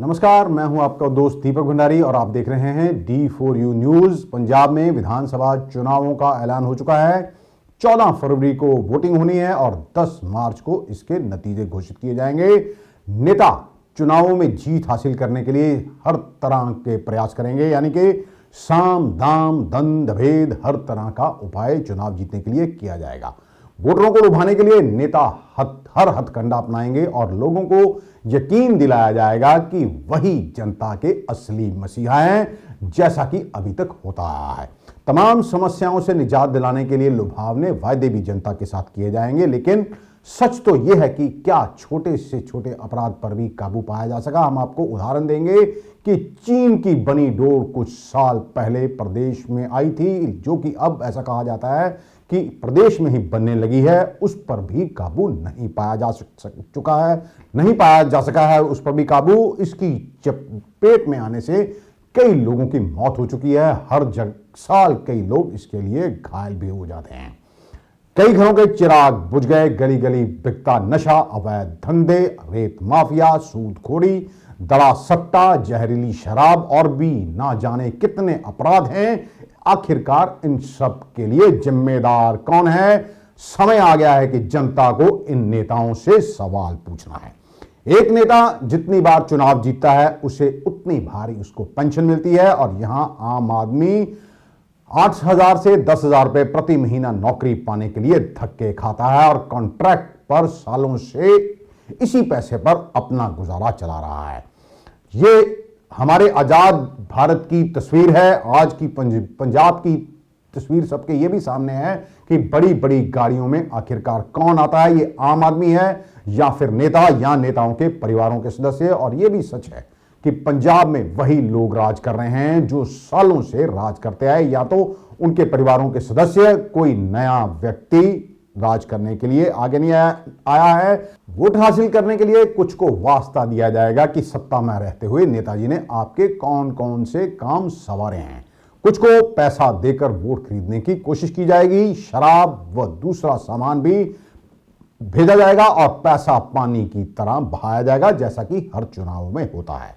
नमस्कार, मैं हूं आपका दोस्त दीपक भंडारी और आप देख रहे हैं D4U न्यूज। पंजाब में विधानसभा चुनावों का ऐलान हो चुका है। 14 फरवरी को वोटिंग होनी है और 10 मार्च को इसके नतीजे घोषित किए जाएंगे। नेता चुनावों में जीत हासिल करने के लिए हर तरह के प्रयास करेंगे, यानी कि साम दाम दंड भेद हर तरह का उपाय चुनाव जीतने के लिए किया जाएगा। वोटरों को लुभाने के लिए नेता हर हथकंडा अपनाएंगे और लोगों को यकीन दिलाया जाएगा कि वही जनता के असली मसीहा हैं, जैसा कि अभी तक होता रहा है। तमाम समस्याओं से निजात दिलाने के लिए लुभावने वायदे भी जनता के साथ किए जाएंगे, लेकिन सच तो यह है कि क्या छोटे से छोटे अपराध पर भी काबू पाया जा सका। हम आपको उदाहरण देंगे कि चीन की बनी डोर कुछ साल पहले प्रदेश में आई थी, जो कि अब ऐसा कहा जाता है कि प्रदेश में ही बनने लगी है, उस पर भी काबू नहीं पाया जा सका है उस पर भी काबू। इसकी चपेट में आने से कई लोगों की मौत हो चुकी है। हर साल कई लोग इसके लिए घायल भी हो जाते हैं। कई घरों के चिराग बुझ गए। गली गली बिकता नशा, अवैध धंधे, रेत माफिया, सूदखोरी, दड़ा सट्टा, जहरीली शराब और भी ना जाने कितने अपराध हैं। आखिरकार इन सब के लिए जिम्मेदार कौन है? समय आ गया है कि जनता को इन नेताओं से सवाल पूछना है। एक नेता जितनी बार चुनाव जीतता है उसे उतनी भारी उसको पेंशन मिलती है, और यहां आम आदमी 8,000 से 10,000 रुपए प्रति महीना नौकरी पाने के लिए धक्के खाता है और कॉन्ट्रैक्ट पर सालों से इसी पैसे पर अपना गुजारा चला रहा है। ये हमारे आजाद भारत की तस्वीर है। आज की पंजाब की तस्वीर सबके ये भी सामने है कि बड़ी बड़ी गाड़ियों में आखिरकार कौन आता है। ये आम आदमी है या फिर नेता या नेताओं के परिवारों के सदस्य। और ये भी सच है कि पंजाब में वही लोग राज कर रहे हैं जो सालों से राज करते आए, या तो उनके परिवारों के सदस्य, कोई नया व्यक्ति राज करने के लिए आगे नहीं आया है। वोट हासिल करने के लिए कुछ को वास्ता दिया जाएगा कि सत्ता में रहते हुए नेताजी ने आपके कौन कौन से काम संवारे हैं। कुछ को पैसा देकर वोट खरीदने की कोशिश की जाएगी। शराब व दूसरा सामान भी भेजा जाएगा और पैसा पानी की तरह बहाया जाएगा, जैसा कि हर चुनाव में होता है।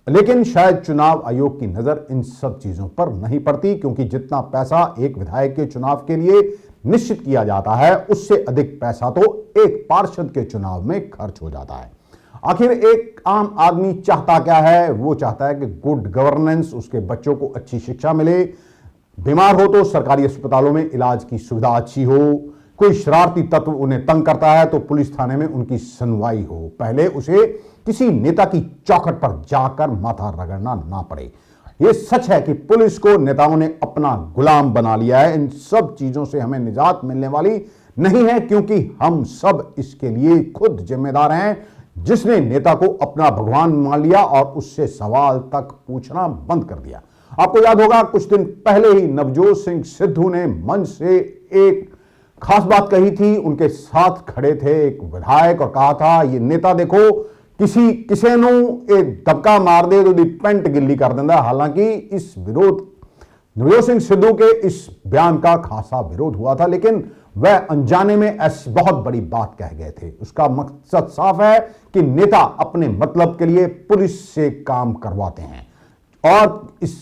लेकिन शायद चुनाव आयोग की नजर इन सब चीजों पर नहीं पड़ती, क्योंकि जितना पैसा एक विधायक के चुनाव के लिए निश्चित किया जाता है, उससे अधिक पैसा तो एक पार्षद के चुनाव में खर्च हो जाता है। आखिर एक आम आदमी चाहता क्या है? वो चाहता है कि गुड गवर्नेंस, उसके बच्चों को अच्छी शिक्षा मिले, बीमार हो तो सरकारी अस्पतालों में इलाज की सुविधा अच्छी हो, कोई शरारती तत्व उन्हें तंग करता है तो पुलिस थाने में उनकी सुनवाई हो, पहले उसे किसी नेता की चौखट पर जाकर माथा रगड़ना ना पड़े। यह सच है कि पुलिस को नेताओं ने अपना गुलाम बना लिया है। इन सब चीजों से हमें निजात मिलने वाली नहीं है, क्योंकि हम सब इसके लिए खुद जिम्मेदार हैं। जिसने नेता को अपना भगवान मान लिया और उससे सवाल तक पूछना बंद कर दिया। आपको याद होगा कुछ दिन पहले ही नवजोत सिंह सिद्धू ने मंच से एक खास बात कही थी। उनके साथ खड़े थे एक विधायक और कहा था, ये नेता देखो किसी नू एक धक्का मार दे तो दी पेंट गिल्ली कर देंदा। हालांकि इस विरोध नवजोत सिंह सिद्धू के इस बयान का खासा विरोध हुआ था, लेकिन वह अनजाने में ऐसी बहुत बड़ी बात कह गए थे। उसका मकसद साफ है कि नेता अपने मतलब के लिए पुलिस से काम करवाते हैं, और इस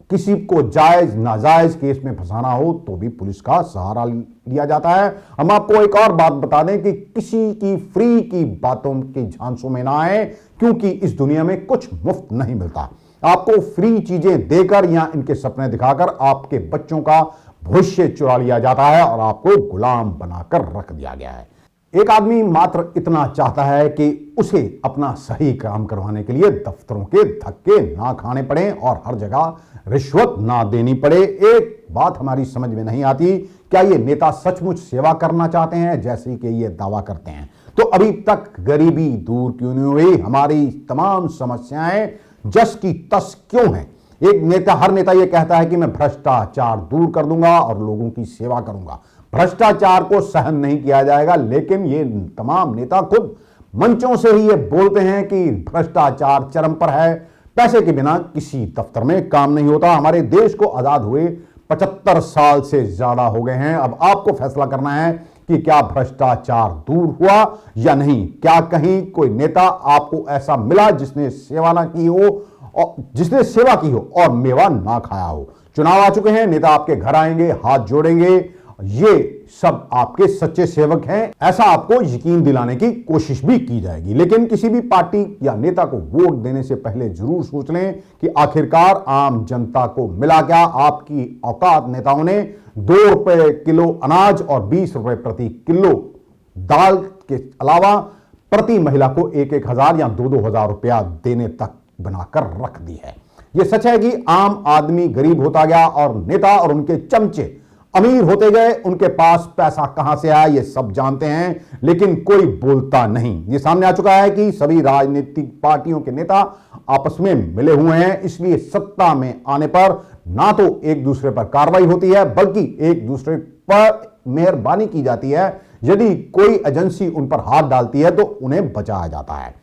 किसी को जायज नाजायज केस में फंसाना हो तो भी पुलिस का सहारा लिया जाता है। हम आपको एक और बात बता दें कि किसी की फ्री की बातों के झांसों में ना आए, क्योंकि इस दुनिया में कुछ मुफ्त नहीं मिलता। आपको फ्री चीजें देकर या इनके सपने दिखाकर आपके बच्चों का भविष्य चुरा लिया जाता है और आपको गुलाम बनाकर रख दिया गया है। एक आदमी मात्र इतना चाहता है कि उसे अपना सही काम करवाने के लिए दफ्तरों के धक्के ना खाने पड़े और हर जगह रिश्वत ना देनी पड़े। एक बात हमारी समझ में नहीं आती, क्या ये नेता सचमुच सेवा करना चाहते हैं जैसे कि ये दावा करते हैं? तो अभी तक गरीबी दूर क्यों नहीं हुई? हमारी तमाम समस्याएं जस की तस क्यों हैं? हर नेता ये कहता है कि मैं भ्रष्टाचार दूर कर दूंगा और लोगों की सेवा करूंगा। भ्रष्टाचार को सहन नहीं किया जाएगा, लेकिन ये तमाम नेता खुद मंचों से ही ये बोलते हैं कि भ्रष्टाचार चरम पर है। पैसे के बिना किसी दफ्तर में काम नहीं होता। हमारे देश को आजाद हुए 75 साल से ज्यादा हो गए हैं। अब आपको फैसला करना है कि क्या भ्रष्टाचार दूर हुआ या नहीं। क्या कहीं कोई नेता आपको ऐसा मिला जिसने सेवा ना की हो और जिसने सेवा की हो और मेवा ना खाया हो। चुनाव आ चुके हैं, नेता आपके घर आएंगे, हाथ जोड़ेंगे, ये सब आपके सच्चे सेवक हैं, ऐसा आपको यकीन दिलाने की कोशिश भी की जाएगी। लेकिन किसी भी पार्टी या नेता को वोट देने से पहले जरूर सोच लें कि आखिरकार आम जनता को मिला क्या। आपकी औकात नेताओं ने 2 रुपए किलो अनाज और 20 रुपए प्रति किलो दाल के अलावा प्रति महिला को 1-1 हजार या 2-2 हजार रुपया देने तक बनाकर रख दी है। यह सच है कि आम आदमी गरीब होता गया और नेता और उनके चमचे अमीर होते गए। उनके पास पैसा कहां से आया ये सब जानते हैं, लेकिन कोई बोलता नहीं। ये सामने आ चुका है कि सभी राजनीतिक पार्टियों के नेता आपस में मिले हुए हैं, इसलिए सत्ता में आने पर ना तो एक दूसरे पर कार्रवाई होती है बल्कि एक दूसरे पर मेहरबानी की जाती है। यदि कोई एजेंसी उन पर हाथ डालती है तो उन्हें बचाया जाता है।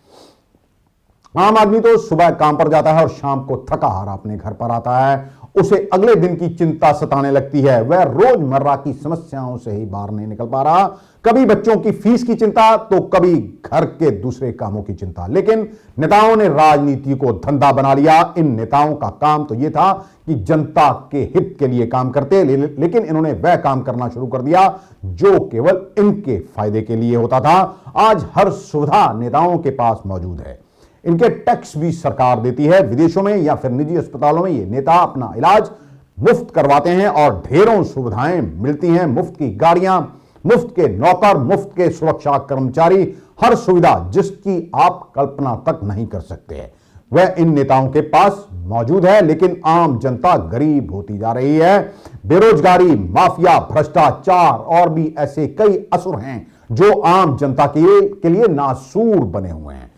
आम आदमी तो सुबह काम पर जाता है और शाम को थका हारा अपने घर पर आता है। उसे अगले दिन की चिंता सताने लगती है। वह रोजमर्रा की समस्याओं से ही बाहर नहीं निकल पा रहा। कभी बच्चों की फीस की चिंता तो कभी घर के दूसरे कामों की चिंता। लेकिन नेताओं ने राजनीति को धंधा बना लिया। इन नेताओं का काम तो यह था कि जनता के हित के लिए काम करते, लेकिन इन्होंने वह काम करना शुरू कर दिया जो केवल इनके फायदे के लिए होता था। आज हर सुविधा नेताओं के पास मौजूद है। इनके टैक्स भी सरकार देती है। विदेशों में या फिर निजी अस्पतालों में ये नेता अपना इलाज मुफ्त करवाते हैं और ढेरों सुविधाएं मिलती हैं। मुफ्त की गाड़ियां, मुफ्त के नौकर, मुफ्त के सुरक्षा कर्मचारी, हर सुविधा जिसकी आप कल्पना तक नहीं कर सकते वह इन नेताओं के पास मौजूद है। लेकिन आम जनता गरीब होती जा रही है। बेरोजगारी, माफिया, भ्रष्टाचार और भी ऐसे कई असुर हैं जो आम जनता के लिए नासूर बने हुए हैं।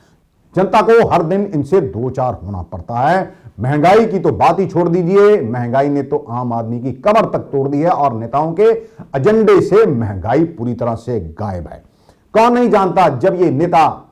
जनता को हर दिन इनसे 2-4 होना पड़ता है। महंगाई की तो बात ही छोड़ दीजिए, महंगाई ने तो आम आदमी की कमर तक तोड़ दी है और नेताओं के एजेंडे से महंगाई पूरी तरह से गायब है। कौन नहीं जानता, जब ये नेता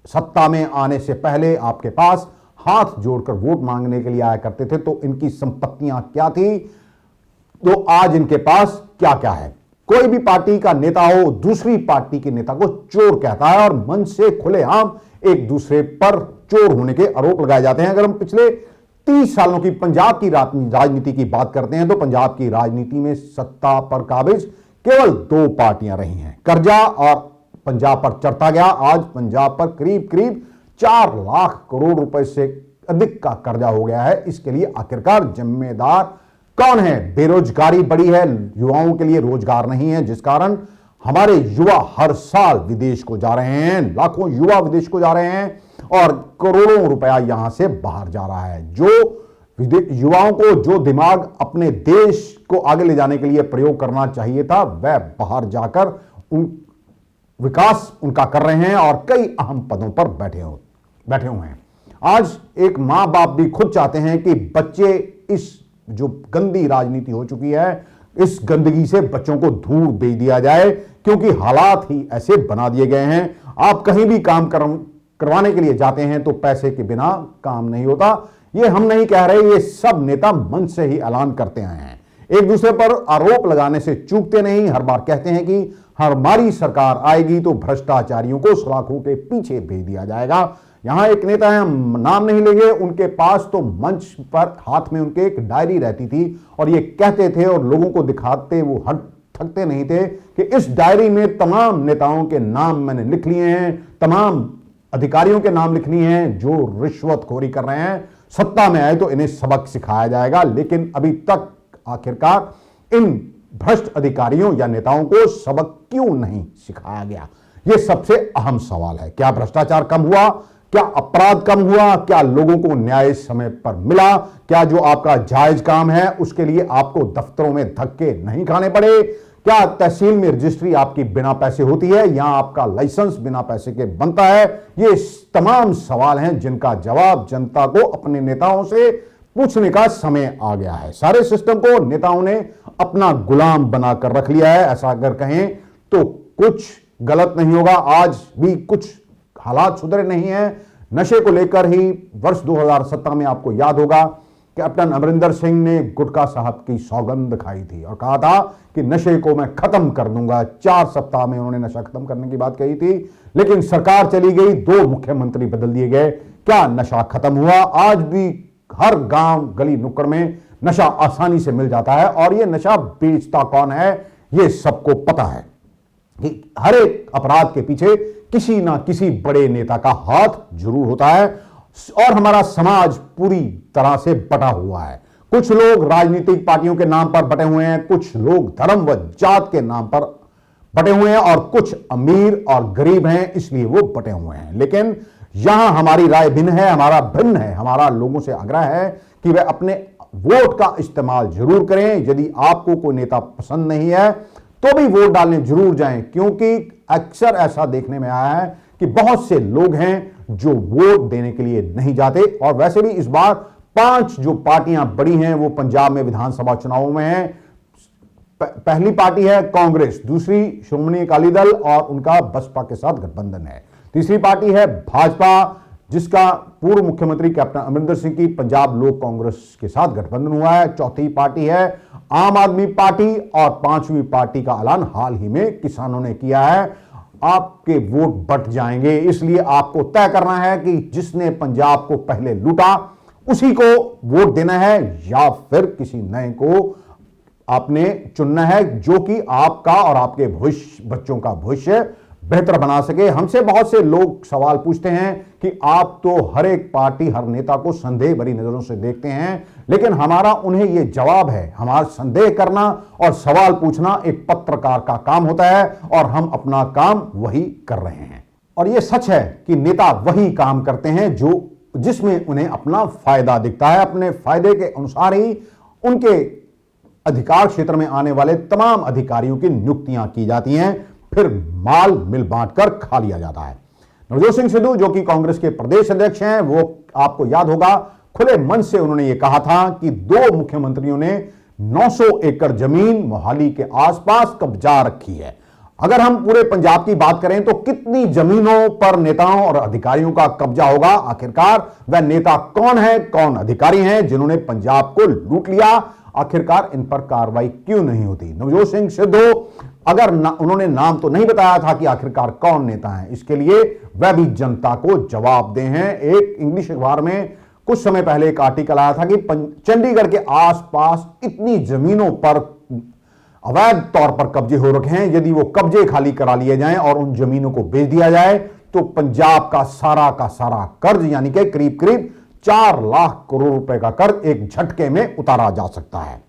सत्ता में आने से पहले आपके पास हाथ जोड़कर वोट मांगने के लिए आया करते थे तो इनकी संपत्तियां क्या थी, तो आज इनके पास क्या क्या है। कोई भी पार्टी का नेता हो दूसरी पार्टी के नेता को चोर कहता है और मन से खुलेआम एक दूसरे पर चोर होने के आरोप लगाए जाते हैं। अगर हम पिछले 30 सालों की पंजाब की राजनीति की बात करते हैं तो पंजाब की राजनीति में सत्ता पर काबिज केवल 2 पार्टियां रही हैं। कर्जा और पंजाब पर चढ़ता गया। आज पंजाब पर करीब करीब 4 लाख करोड़ रुपए से अधिक का कर्जा हो गया है। इसके लिए आखिरकार जिम्मेदार कौन है? बेरोजगारी बढ़ी है, युवाओं के लिए रोजगार नहीं है, जिस कारण हमारे युवा हर साल विदेश को जा रहे हैं। लाखों युवा विदेश को जा रहे हैं और करोड़ों रुपया यहां से बाहर जा रहा है। जो युवाओं को जो दिमाग अपने देश को आगे ले जाने के लिए प्रयोग करना चाहिए था वह बाहर जाकर विकास उनका कर रहे हैं और कई अहम पदों पर बैठे हुए हैं। आज एक मां बाप भी खुद चाहते हैं कि बच्चे इस जो गंदी राजनीति हो चुकी है, इस गंदगी से बच्चों को दूर भेज दिया जाए, क्योंकि हालात ही ऐसे बना दिए गए हैं। आप कहीं भी काम करवाने के लिए जाते हैं तो पैसे के बिना काम नहीं होता। ये हम नहीं कह रहे, ये सब नेता मन से ही ऐलान करते आए हैं। एक दूसरे पर आरोप लगाने से चूकते नहीं। हर बार कहते हैं कि हमारी सरकार आएगी तो भ्रष्टाचारियों को सलाखों के पीछे भेज दिया जाएगा। यहां एक नेता है, नाम नहीं लेंगे, उनके पास तो मंच पर हाथ में उनके एक डायरी रहती थी और ये कहते थे और लोगों को दिखाते वो थकते नहीं थे कि इस डायरी में तमाम नेताओं के नाम मैंने लिख लिए हैं, तमाम अधिकारियों के नाम लिख लिए हैं जो रिश्वतखोरी कर रहे हैं। सत्ता में आए तो इन्हें सबक सिखाया जाएगा। लेकिन अभी तक आखिरकार इन भ्रष्ट अधिकारियों या नेताओं को सबक क्यों नहीं सिखाया गया, यह सबसे अहम सवाल है। क्या भ्रष्टाचार कम हुआ? क्या अपराध कम हुआ? क्या लोगों को न्याय समय पर मिला? क्या जो आपका जायज काम है उसके लिए आपको दफ्तरों में धक्के नहीं खाने पड़े? क्या तहसील में रजिस्ट्री आपकी बिना पैसे होती है या आपका लाइसेंस बिना पैसे के बनता है? ये तमाम सवाल हैं जिनका जवाब जनता को अपने नेताओं से पूछने का समय आ गया है। सारे सिस्टम को नेताओं ने अपना गुलाम बनाकर रख लिया है। ऐसा अगर कहें तो कुछ गलत नहीं होगा। आज भी कुछ हालात सुधरे नहीं हैं। नशे को लेकर ही वर्ष 2017 में आपको याद होगा कैप्टन अमरिंदर सिंह ने गुटका साहब की सौगंध खाई थी और कहा था कि नशे को मैं खत्म कर दूंगा। 4 सप्ताह में उन्होंने नशा खत्म करने की बात कही थी, लेकिन सरकार चली गई, 2 मुख्यमंत्री बदल दिए गए। क्या नशा खत्म हुआ? आज भी हर गांव गली नुक्कड़ में नशा आसानी से मिल जाता है और यह नशा बेचता कौन है यह सबको पता है कि हर एक अपराध के पीछे किसी ना किसी बड़े नेता का हाथ जरूर होता है और हमारा समाज पूरी तरह से बटा हुआ है। कुछ लोग राजनीतिक पार्टियों के नाम पर बटे हुए हैं, कुछ लोग धर्म व जात के नाम पर बटे हुए हैं और कुछ अमीर और गरीब हैं इसलिए वो बटे हुए हैं। लेकिन यहां हमारी राय भिन्न है, हमारा भिन्न है। हमारा लोगों से आग्रह है कि वे अपने वोट का इस्तेमाल जरूर करें। यदि आपको कोई नेता पसंद नहीं है तो भी वोट डालने जरूर जाएं, क्योंकि अक्सर ऐसा देखने में आया है कि बहुत से लोग हैं जो वोट देने के लिए नहीं जाते। और वैसे भी इस बार 5 जो पार्टियां बड़ी हैं वो पंजाब में विधानसभा चुनावों में हैं। पहली पार्टी है कांग्रेस, दूसरी श्रोमणी अकाली दल और उनका बसपा के साथ गठबंधन है, तीसरी पार्टी है भाजपा जिसका पूर्व मुख्यमंत्री कैप्टन अमरिंदर सिंह की पंजाब लोक कांग्रेस के साथ गठबंधन हुआ है, चौथी पार्टी है आम आदमी पार्टी और 5वीं पार्टी का ऐलान हाल ही में किसानों ने किया है। आपके वोट बट जाएंगे, इसलिए आपको तय करना है कि जिसने पंजाब को पहले लूटा उसी को वोट देना है या फिर किसी नए को आपने चुनना है जो कि आपका और आपके भविष्य बच्चों का भविष्य बेहतर बना सके। हमसे बहुत से लोग सवाल पूछते हैं कि आप तो हर एक पार्टी हर नेता को संदेह भरी नजरों से देखते हैं, लेकिन हमारा उन्हें यह जवाब है, हमारा संदेह करना और सवाल पूछना एक पत्रकार का काम होता है और हम अपना काम वही कर रहे हैं। और यह सच है कि नेता वही काम करते हैं जो जिसमें उन्हें अपना फायदा दिखता है। अपने फायदे के अनुसार ही उनके अधिकार क्षेत्र में आने वाले तमाम अधिकारियों की नियुक्तियां की जाती हैं, फिर माल मिल बांटकर खा लिया जाता है। नवजोत सिंह सिद्धू जो कि कांग्रेस के प्रदेश अध्यक्ष हैं, वो आपको याद होगा खुले मन से उन्होंने ये कहा था कि 2 मुख्यमंत्रियों ने 900 एकड़ जमीन मोहाली के आसपास कब्जा रखी है। अगर हम पूरे पंजाब की बात करें तो कितनी जमीनों पर नेताओं और अधिकारियों का कब्जा होगा? आखिरकार वह नेता कौन है, कौन अधिकारी हैं जिन्होंने पंजाब को लूट लिया? आखिरकार इन पर कार्रवाई क्यों नहीं होती? नवजोत सिंह सिद्धू अगर उन्होंने नाम तो नहीं बताया था कि आखिरकार कौन नेता है, इसके लिए वह भी जनता को जवाब दे हैं। एक इंग्लिश अखबार में कुछ समय पहले एक आर्टिकल आया था कि चंडीगढ़ के आसपास इतनी जमीनों पर अवैध तौर पर कब्जे हो रखे हैं, यदि वो कब्जे खाली करा लिए जाएं और उन जमीनों को बेच दिया जाए तो पंजाब का सारा कर्ज यानी कि करीब करीब 4 लाख करोड़ रुपए का कर्ज एक झटके में उतारा जा सकता है।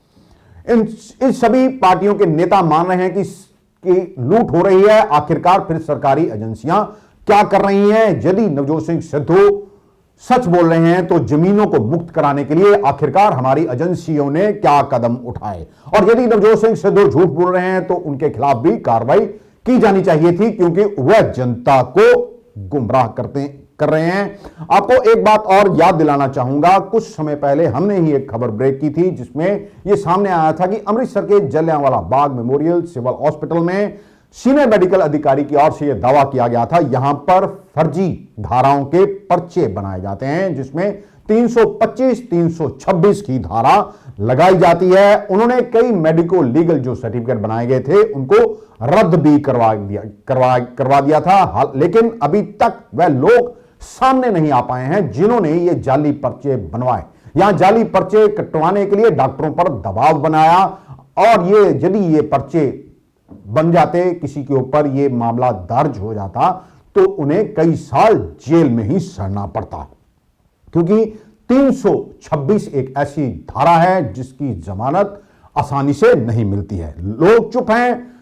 इन सभी पार्टियों के नेता मान रहे हैं कि लूट हो रही है। आखिरकार फिर सरकारी एजेंसियां क्या कर रही हैं? यदि नवजोत सिंह सिद्धू सच बोल रहे हैं तो जमीनों को मुक्त कराने के लिए आखिरकार हमारी एजेंसियों ने क्या कदम उठाए? और यदि नवजोत सिंह सिद्धू झूठ बोल रहे हैं तो उनके खिलाफ भी कार्रवाई की जानी चाहिए थी, क्योंकि वह जनता को गुमराह कर रहे हैं। आपको एक बात और याद दिलाना चाहूंगा, कुछ समय पहले हमने ही एक खबर ब्रेक की थी जिसमें यह सामने आया था कि अमृतसर के Jallianwala Bagh memorial civil hospital में सीनियर मेडिकल अधिकारी की ओर से यह दावा किया गया था यहां पर फर्जी धाराओं के पर्चे बनाए जाते हैं, जिसमें 325, 326 की धारा लगाई जाती है। उन्होंने कई मेडिको लीगल जो सर्टिफिकेट बनाए गए थे उनको रद्द भी करवा दिया था, लेकिन अभी तक वह लोग सामने नहीं आ पाए हैं जिन्होंने ये जाली पर्चे बनवाए। यहां जाली पर्चे कटवाने के लिए डॉक्टरों पर दबाव बनाया और यदि ये पर्चे बन जाते, किसी के ऊपर ये मामला दर्ज हो जाता तो उन्हें कई साल जेल में ही सड़ना पड़ता, क्योंकि 326 एक ऐसी धारा है जिसकी जमानत आसानी से नहीं मिलती है। लोग चुप हैं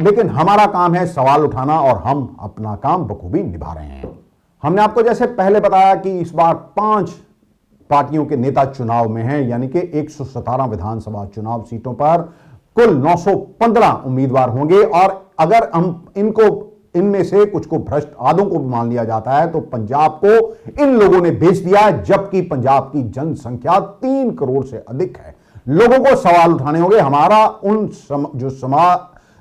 लेकिन हमारा काम है सवाल उठाना और हम अपना काम बखूबी निभा रहे हैं। हमने आपको जैसे पहले बताया कि इस बार 5 पार्टियों के नेता चुनाव में हैं, यानी कि 117 विधानसभा चुनाव सीटों पर कुल 915 उम्मीदवार होंगे और अगर हम इनमें से कुछ को भ्रष्ट आदों को भी मान लिया जाता है तो पंजाब को इन लोगों ने बेच दिया, जबकि पंजाब की जनसंख्या 3 करोड़ से अधिक है। लोगों को सवाल उठाने होंगे। हमारा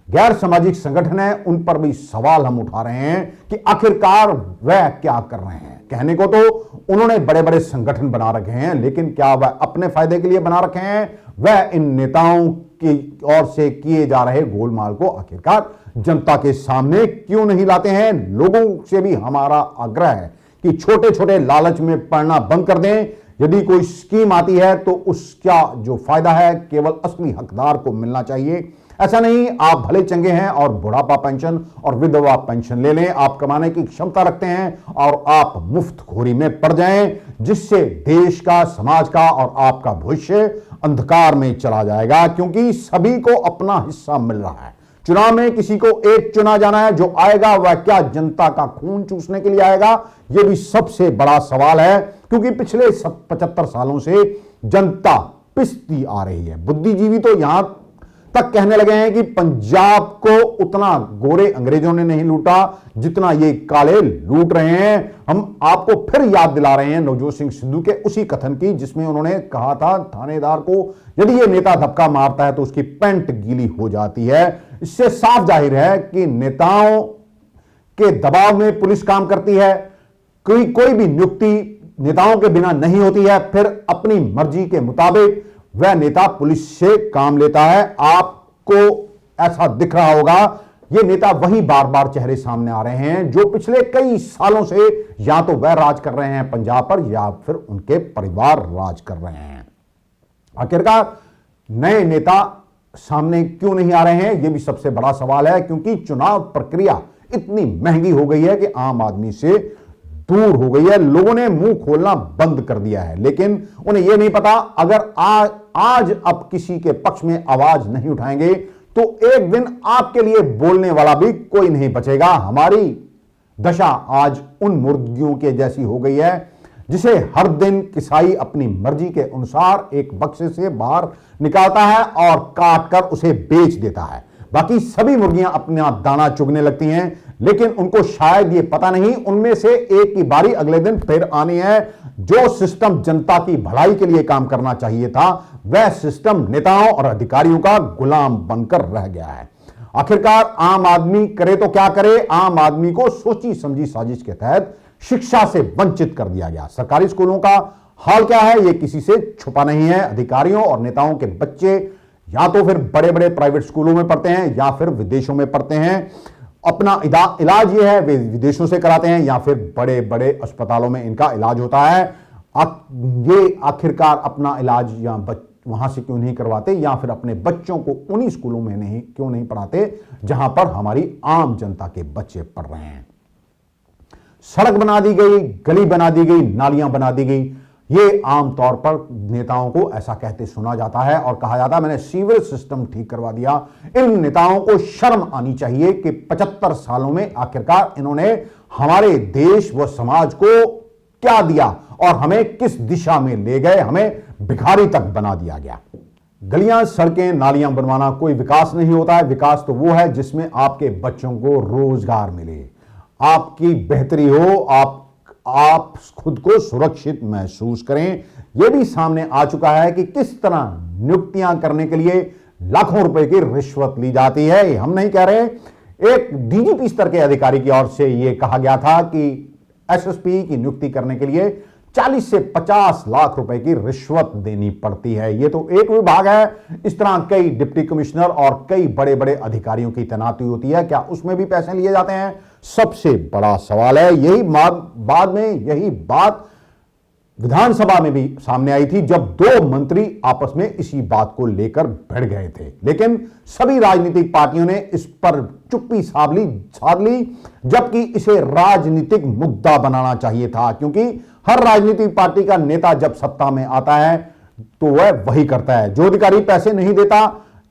गैर सामाजिक संगठन है, उन पर भी सवाल हम उठा रहे हैं कि आखिरकार वह क्या कर रहे हैं। कहने को तो उन्होंने बड़े बड़े संगठन बना रखे हैं, लेकिन क्या वह अपने फायदे के लिए बना रखे हैं? वह इन नेताओं की ओर से किए जा रहे गोलमाल को आखिरकार जनता के सामने क्यों नहीं लाते हैं? लोगों से भी हमारा आग्रह है कि छोटे छोटे लालच में पड़ना बंद कर दें। यदि कोई स्कीम आती है तो उसका जो फायदा है केवल असली हकदार को मिलना चाहिए। ऐसा नहीं आप भले चंगे हैं और बुढ़ापा पेंशन और विधवा पेंशन ले लें, आप कमाने की क्षमता रखते हैं और आप मुफ्तखोरी में पड़ जाएं, जिससे देश का, समाज का और आपका भविष्य अंधकार में चला जाएगा, क्योंकि सभी को अपना हिस्सा मिल रहा है। चुनाव में किसी को एक चुना जाना है, जो आएगा वह क्या जनता का खून चूसने के लिए आएगा? यह भी सबसे बड़ा सवाल है, क्योंकि पिछले 75 सालों से जनता पिसती आ रही है। बुद्धिजीवी तो यहां तक कहने लगे हैं कि पंजाब को उतना गोरे अंग्रेजों ने नहीं लूटा जितना ये काले लूट रहे हैं। हम आपको फिर याद दिला रहे हैं नवजोत सिंह सिद्धू के उसी कथन की, जिसमें उन्होंने कहा था थानेदार को यदि ये नेता धक्का मारता है तो उसकी पैंट गीली हो जाती है। इससे साफ जाहिर है कि नेताओं के दबाव में पुलिस काम करती है। कोई भी नियुक्ति नेताओं के बिना नहीं होती है, फिर अपनी मर्जी के मुताबिक वह नेता पुलिस से काम लेता है। आपको ऐसा दिख रहा होगा, ये नेता वही बार बार चेहरे सामने आ रहे हैं जो पिछले कई सालों से या तो वह राज कर रहे हैं पंजाब पर या फिर उनके परिवार राज कर रहे हैं। आखिरकार नए नेता सामने क्यों नहीं आ रहे हैं, यह भी सबसे बड़ा सवाल है, क्योंकि चुनाव प्रक्रिया इतनी महंगी हो गई है कि आम आदमी से दूर हो गई है। लोगों ने मुंह खोलना बंद कर दिया है, लेकिन उन्हें यह नहीं पता अगर आज अब किसी के पक्ष में आवाज नहीं उठाएंगे तो एक दिन आपके लिए बोलने वाला भी कोई नहीं बचेगा। हमारी दशा आज उन मुर्गियों के जैसी हो गई है जिसे हर दिन किसाई अपनी मर्जी के अनुसार एक बक्से से बाहर निकालता है और काट कर उसे बेच देता है। बाकी सभी मुर्गियां अपना दाना चुगने लगती हैं, लेकिन उनको शायद ये पता नहीं उनमें से एक की बारी अगले दिन फिर आनी है। जो सिस्टम जनता की भलाई के लिए काम करना चाहिए था, वह सिस्टम नेताओं और अधिकारियों का गुलाम बनकर रह गया है। आखिरकार आम आदमी करे तो क्या करे? आम आदमी को सोची समझी साजिश के तहत शिक्षा से वंचित कर दिया गया। सरकारी स्कूलों का हाल क्या है, यह किसी से छुपा नहीं है। अधिकारियों और नेताओं के बच्चे या तो फिर बड़े बड़े प्राइवेट स्कूलों में पढ़ते हैं या फिर विदेशों में पढ़ते हैं। अपना इलाज ये है वे विदेशों से कराते हैं या फिर बड़े बड़े अस्पतालों में इनका इलाज होता है। ये आखिरकार अपना इलाज या वहां से क्यों नहीं करवाते, या फिर अपने बच्चों को उन्हीं स्कूलों में क्यों नहीं पढ़ाते जहां पर हमारी आम जनता के बच्चे पढ़ रहे हैं। सड़क बना दी गई, गली बना दी गई, नालियां बना दी गई। ये आमतौर पर नेताओं को ऐसा कहते सुना जाता है और कहा जाता है मैंने सीवरेज सिस्टम ठीक करवा दिया। इन नेताओं को शर्म आनी चाहिए कि 75 सालों में आखिरकार इन्होंने हमारे देश व समाज को क्या दिया और हमें किस दिशा में ले गए। हमें भिखारी तक बना दिया गया। गलियां, सड़कें, नालियां बनवाना कोई विकास नहीं होता है। विकास तो वो है जिसमें आपके बच्चों को रोजगार मिले, आपकी बेहतरी हो, आप खुद को सुरक्षित महसूस करें। यह भी सामने आ चुका है कि किस तरह नियुक्तियां करने के लिए लाखों रुपए की रिश्वत ली जाती है। हम नहीं कह रहे, एक डीजीपी स्तर के अधिकारी की ओर से यह कहा गया था कि एसएसपी की नियुक्ति करने के लिए 40 से 50 लाख रुपए की रिश्वत देनी पड़ती है। यह तो एक विभाग है, इस तरह कई डिप्टी कमिश्नर और कई बड़े बड़े अधिकारियों की तैनाती होती है, क्या उसमें भी पैसे लिए जाते हैं? सबसे बड़ा सवाल है। यही बाद में यही बात विधानसभा में भी सामने आई थी जब दो मंत्री आपस में इसी बात को लेकर भिड़ गए थे, लेकिन सभी राजनीतिक पार्टियों ने इस पर चुप्पी साध ली, जबकि इसे राजनीतिक मुद्दा बनाना चाहिए था, क्योंकि हर राजनीतिक पार्टी का नेता जब सत्ता में आता है तो वह वही करता है। जो अधिकारी पैसे नहीं देता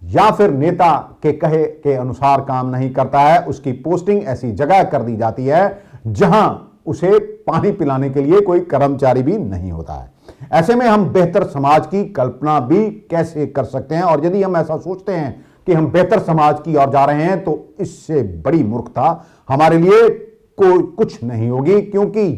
या फिर नेता के कहे के अनुसार काम नहीं करता है, उसकी पोस्टिंग ऐसी जगह कर दी जाती है जहां उसे पानी पिलाने के लिए कोई कर्मचारी भी नहीं होता है। ऐसे में हम बेहतर समाज की कल्पना भी कैसे कर सकते हैं? और यदि हम ऐसा सोचते हैं कि हम बेहतर समाज की ओर जा रहे हैं तो इससे बड़ी मूर्खता हमारे लिए कोई कुछ नहीं होगी, क्योंकि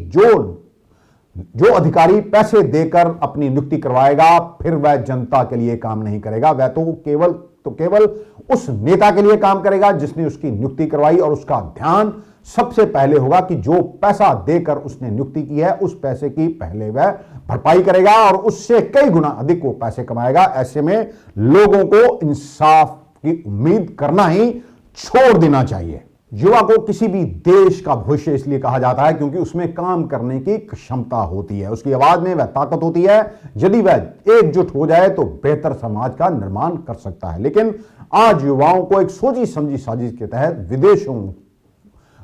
जो अधिकारी पैसे देकर अपनी नियुक्ति करवाएगा फिर वह जनता के लिए काम नहीं करेगा, वह तो केवल तो केवल उस नेता के लिए काम करेगा जिसने उसकी नियुक्ति करवाई, और उसका ध्यान सबसे पहले होगा कि जो पैसा देकर उसने नियुक्ति की है उस पैसे की पहले वह भरपाई करेगा और उससे कई गुना अधिक वो पैसे कमाएगा। ऐसे में लोगों को इंसाफ की उम्मीद करना ही छोड़ देना चाहिए। युवा को किसी भी देश का भविष्य इसलिए कहा जाता है क्योंकि उसमें काम करने की क्षमता होती है, उसकी आवाज में वह ताकत होती है। यदि वह एकजुट हो जाए तो बेहतर समाज का निर्माण कर सकता है। लेकिन आज युवाओं को एक सोची समझी साजिश के तहत विदेशों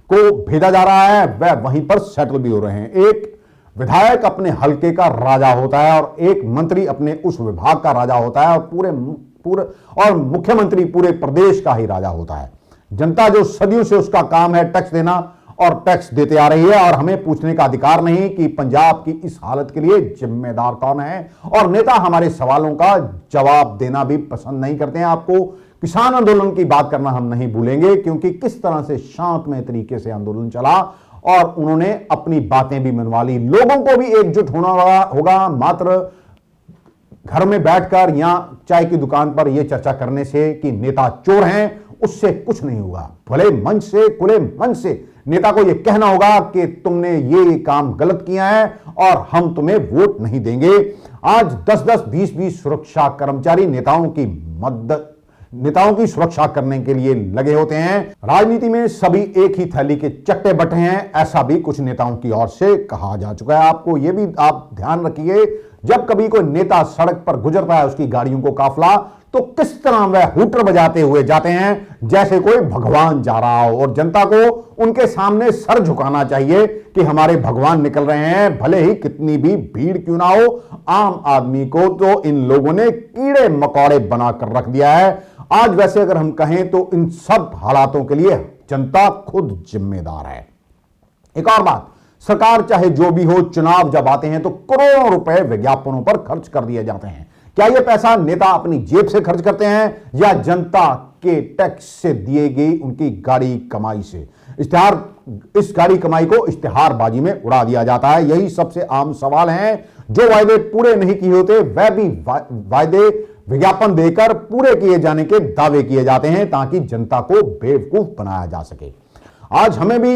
को भेजा जा रहा है, वह वहीं पर सेटल भी हो रहे हैं। एक विधायक अपने हलके का राजा होता है और एक मंत्री अपने उस विभाग का राजा होता है और मुख्यमंत्री पूरे प्रदेश का ही राजा होता है। जनता जो सदियों से उसका काम है टैक्स देना और टैक्स देते आ रही है, और हमें पूछने का अधिकार नहीं कि पंजाब की इस हालत के लिए जिम्मेदार कौन है। और नेता हमारे सवालों का जवाब देना भी पसंद नहीं करते हैं। आपको किसान आंदोलन की बात करना हम नहीं भूलेंगे क्योंकि किस तरह से शांतमय तरीके से आंदोलन चला और उन्होंने अपनी बातें भी मनवा ली। लोगों को भी एकजुट होना होगा। मात्र घर में बैठकर या चाय की दुकान पर यह चर्चा करने से कि नेता चोर हैं, उससे कुछ नहीं होगा। भले मंच से, खुले मंच से नेता को यह कहना होगा कि तुमने ये काम गलत किया है और हम तुम्हें वोट नहीं देंगे। आज 10-10, 20-20 सुरक्षा कर्मचारी नेताओं की सुरक्षा करने के लिए लगे होते हैं। राजनीति में सभी एक ही थैली के चट्टे बटे हैं, ऐसा भी कुछ नेताओं की ओर से कहा जा चुका है। आपको यह भी आप ध्यान रखिए, जब कभी कोई नेता सड़क पर गुजरता है उसकी गाड़ियों को काफला, तो किस तरह वह हूटर बजाते हुए जाते हैं जैसे कोई भगवान जा रहा हो, और जनता को उनके सामने सर झुकाना चाहिए कि हमारे भगवान निकल रहे हैं, भले ही कितनी भी भीड़ क्यों ना हो। आम आदमी को तो इन लोगों ने कीड़े मकोड़े बनाकर रख दिया है। आज वैसे अगर हम कहें तो इन सब हालातों के लिए जनता खुद जिम्मेदार है। एक और बात, सरकार चाहे जो भी हो, चुनाव जब आते हैं तो करोड़ों रुपए विज्ञापनों पर खर्च कर दिए जाते हैं। क्या यह पैसा नेता अपनी जेब से खर्च करते हैं या जनता के टैक्स से दिए गई उनकी गाड़ी कमाई से? इस गाड़ी कमाई को इश्तिहारबाजी में उड़ा दिया जाता है। यही सबसे आम सवाल है। जो वायदे पूरे नहीं किए होते वह भी वायदे विज्ञापन देकर पूरे किए जाने के दावे किए जाते हैं ताकि जनता को बेवकूफ बनाया जा सके। आज हमें भी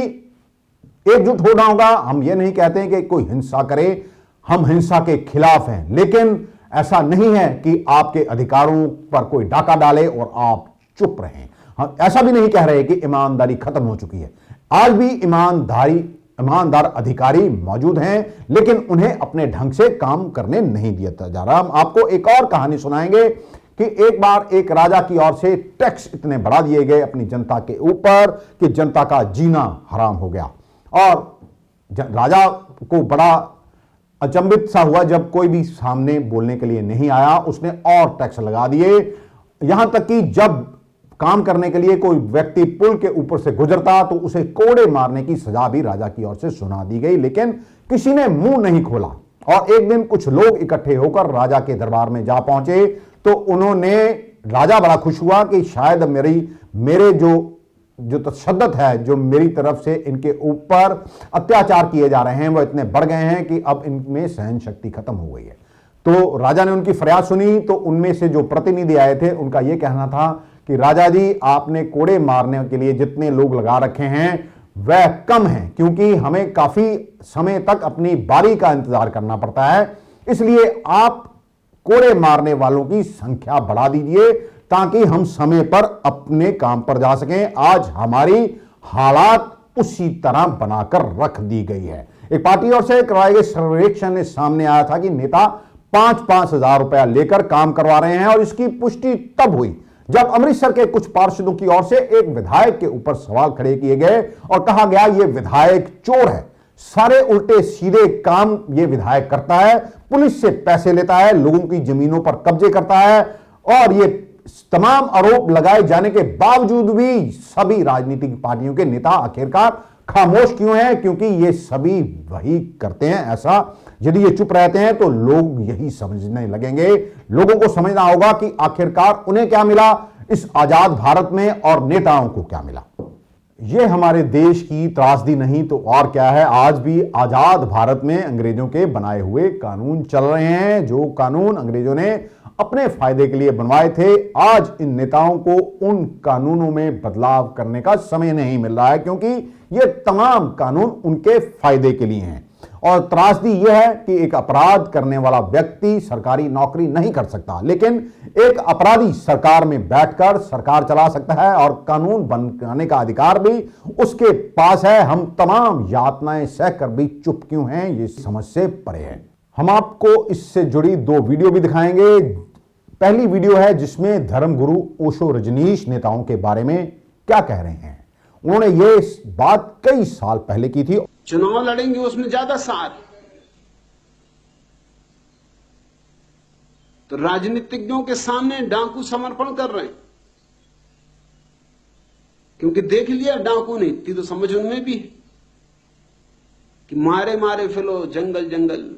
एकजुट होना होगा। हम ये नहीं कहते हैं कि कोई हिंसा करे, हम हिंसा के खिलाफ हैं, लेकिन ऐसा नहीं है कि आपके अधिकारों पर कोई डाका डाले और आप चुप रहें। हम ऐसा भी नहीं कह रहे कि ईमानदारी खत्म हो चुकी है। आज भी ईमानदार अधिकारी मौजूद हैं, लेकिन उन्हें अपने ढंग से काम करने नहीं दिया जा रहा। हम आपको एक और कहानी सुनाएंगे कि एक बार एक राजा की ओर से टैक्स इतने बढ़ा दिए गए अपनी जनता के ऊपर कि जनता का जीना हराम हो गया, और राजा को बड़ा अचंभित सा हुआ जब कोई भी सामने बोलने के लिए नहीं आया। उसने और टैक्स लगा दिए, यहां तक कि जब काम करने के लिए कोई व्यक्ति पुल के ऊपर से गुजरता तो उसे कोड़े मारने की सजा भी राजा की ओर से सुना दी गई, लेकिन किसी ने मुंह नहीं खोला। और एक दिन कुछ लोग इकट्ठे होकर राजा के दरबार में जा पहुंचे तो राजा बड़ा खुश हुआ कि शायद मेरे जो तशद्दुद है, जो मेरी तरफ से इनके ऊपर अत्याचार किए जा रहे हैं, वो इतने बढ़ गए हैं कि अब इनमें सहन शक्ति खत्म हो गई है। तो राजा ने उनकी फरियाद सुनी तो उनमें से जो प्रतिनिधि आए थे उनका यह कहना था कि राजा जी, आपने कोड़े मारने के लिए जितने लोग लगा रखे हैं वह कम हैं, क्योंकि हमें काफी समय तक अपनी बारी का इंतजार करना पड़ता है, इसलिए आप कोड़े मारने वालों की संख्या बढ़ा दीजिए ताकि हम समय पर अपने काम पर जा सकें। आज हमारी हालात उसी तरह बनाकर रख दी गई है। एक पार्टी ओर से करवाए गए सर्वेक्षण में सामने आया था कि नेता 5-5 हजार रुपया लेकर काम करवा रहे हैं, और इसकी पुष्टि तब हुई जब अमृतसर के कुछ पार्षदों की ओर से एक विधायक के ऊपर सवाल खड़े किए गए और कहा गया यह विधायक चोर है, सारे उल्टे सीधे काम यह विधायक करता है, पुलिस से पैसे लेता है, लोगों की जमीनों पर कब्जे करता है, और ये तमाम आरोप लगाए जाने के बावजूद भी सभी राजनीतिक पार्टियों के नेता आखिरकार खामोश क्यों हैं? क्योंकि ये सभी वही करते हैं ऐसा। यदि ये चुप रहते हैं तो लोग यही समझने लगेंगे। लोगों को समझना होगा कि आखिरकार उन्हें क्या मिला इस आजाद भारत में और नेताओं को क्या मिला। ये हमारे देश की त्रासदी नहीं तो और क्या है। आज भी आजाद भारत में अंग्रेजों के बनाए हुए कानून चल रहे हैं, जो कानून अंग्रेजों ने अपने फायदे के लिए बनवाए थे। आज इन नेताओं को उन कानूनों में बदलाव करने का समय नहीं मिल रहा है, क्योंकि ये तमाम कानून उनके फायदे के लिए हैं। और त्रासदी यह है कि एक अपराध करने वाला व्यक्ति सरकारी नौकरी नहीं कर सकता, लेकिन एक अपराधी सरकार में बैठकर सरकार चला सकता है और कानून बनाने का अधिकार भी उसके पास है। हम तमाम यातनाएं सहकर भी चुप क्यों हैं, ये समझ से परे है। हम आपको इससे जुड़ी 2 वीडियो भी दिखाएंगे। पहली वीडियो है जिसमें धर्मगुरु ओशो रजनीश नेताओं के बारे में क्या कह रहे हैं। उन्होंने ये बात कई साल पहले की थी। चुनाव लड़ेंगे उसमें ज्यादा सार, तो राजनीतिज्ञों के सामने डाकू समर्पण कर रहे हैं, क्योंकि देख लिया डाकू ने, इतनी तो समझ उनमें भी है कि मारे मारे फिरो जंगल जंगल,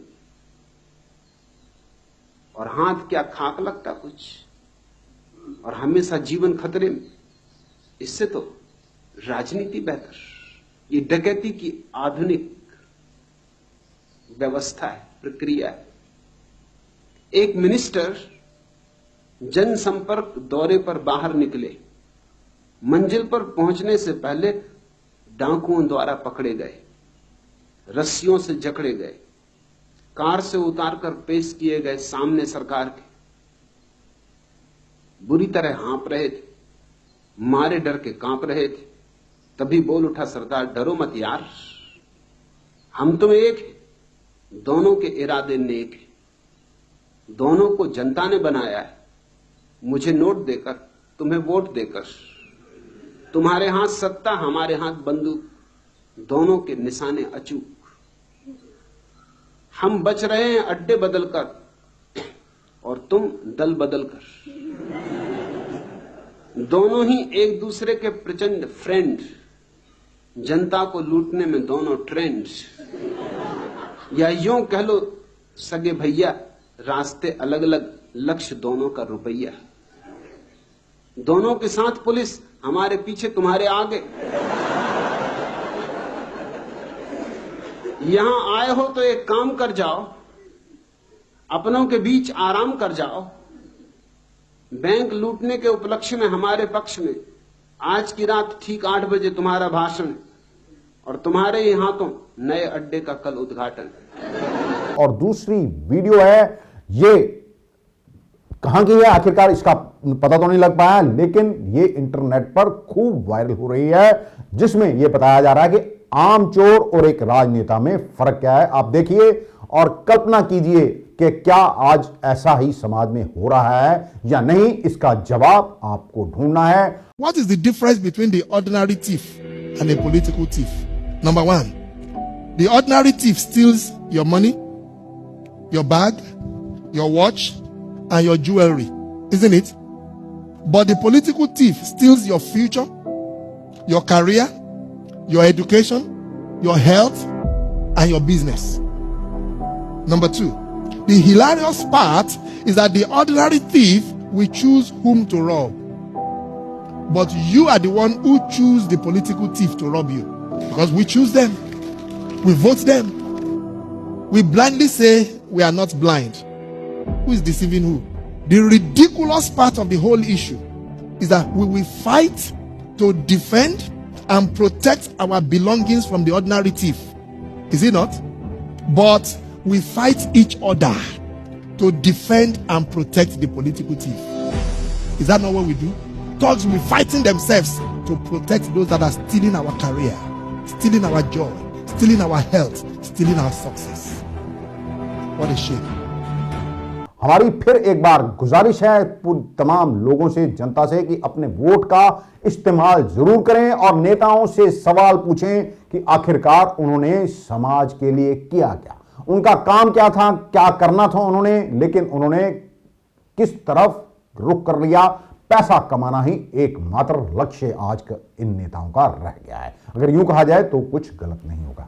और हाथ क्या खाक लगता कुछ, और हमेशा जीवन खतरे में। इससे तो राजनीति बेहतर। ये डकैती की आधुनिक व्यवस्था है, प्रक्रिया है। एक मिनिस्टर जनसंपर्क दौरे पर बाहर निकले, मंजिल पर पहुंचने से पहले डाकुओं द्वारा पकड़े गए, रस्सियों से जकड़े गए, कार से उतारकर पेश किए गए सामने सरकार के। बुरी तरह हाँप रहे थे, मारे डर के कांप रहे थे। तभी बोल उठा सरदार, डरो मत यार, हम तुम एक हैं, दोनों के इरादे नेक हैं, दोनों को जनता ने बनाया है, मुझे नोट देकर, तुम्हें वोट देकर। तुम्हारे हाथ सत्ता, हमारे हाथ बंदूक, दोनों के निशाने अचूक। हम बच रहे हैं अड्डे बदलकर और तुम दल बदलकर। दोनों ही एक दूसरे के प्रचंड फ्रेंड, जनता को लूटने में दोनों ट्रेंड, या यूं कह लो सगे भैया, रास्ते अलग अलग, लक्ष्य दोनों का रुपया। दोनों के साथ पुलिस, हमारे पीछे तुम्हारे आगे। यहां आए हो तो एक काम कर जाओ, अपनों के बीच आराम कर जाओ। बैंक लूटने के उपलक्ष्य में हमारे पक्ष में आज की रात ठीक 8 बजे तुम्हारा भाषण, और तुम्हारे ही हाथों नए अड्डे का कल उद्घाटन। और दूसरी वीडियो है, ये कहां की है आखिरकार इसका पता तो नहीं लग पाया, लेकिन ये इंटरनेट पर खूब वायरल हो रही है, जिसमें यह बताया जा रहा है कि आम चोर और एक राजनेता में फर्क क्या है। आप देखिए और कल्पना कीजिए कि क्या आज ऐसा ही समाज में हो रहा है या नहीं। इसका जवाब आपको ढूंढना है। What is the difference between the ordinary thief and a political thief? Number one, the ordinary thief steals your money, your bag, your watch, and your jewelry, isn't it? But the political thief steals your future, your career, your education, your health, and your business. Number two, the hilarious part is that the ordinary thief will choose whom to rob. But you are the one who choose the political thief to rob you. Because we choose them. We vote them. We blindly say we are not blind. Who is deceiving who? The ridiculous part of the whole issue is that we will fight to defend and protect our belongings from the ordinary thief. Is it not? But we fight each other to defend and protect the political thief. Is that not what we do? Thugs will be fighting themselves to protect those that are stealing our career, stealing our joy, stealing our health, stealing our success. What a shame. हमारी फिर एक बार गुजारिश है तमाम लोगों से, जनता से, कि अपने वोट का इस्तेमाल जरूर करें और नेताओं से सवाल पूछें कि आखिरकार उन्होंने समाज के लिए किया क्या, उनका काम क्या था, क्या करना था उन्होंने, लेकिन उन्होंने किस तरफ रुख कर लिया। पैसा कमाना ही एकमात्र लक्ष्य आज का इन नेताओं का रह गया है। अगर यूं कहा जाए तो कुछ गलत नहीं होगा।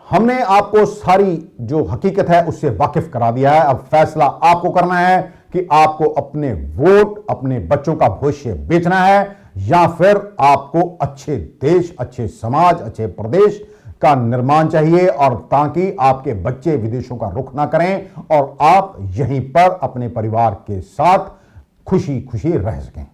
हमने आपको सारी जो हकीकत है उससे वाकिफ करा दिया है। अब फैसला आपको करना है कि आपको अपने वोट, अपने बच्चों का भविष्य बेचना है या फिर आपको अच्छे देश, अच्छे समाज, अच्छे प्रदेश का निर्माण चाहिए, और ताकि आपके बच्चे विदेशों का रुख ना करें और आप यहीं पर अपने परिवार के साथ खुशी खुशी रह सकें।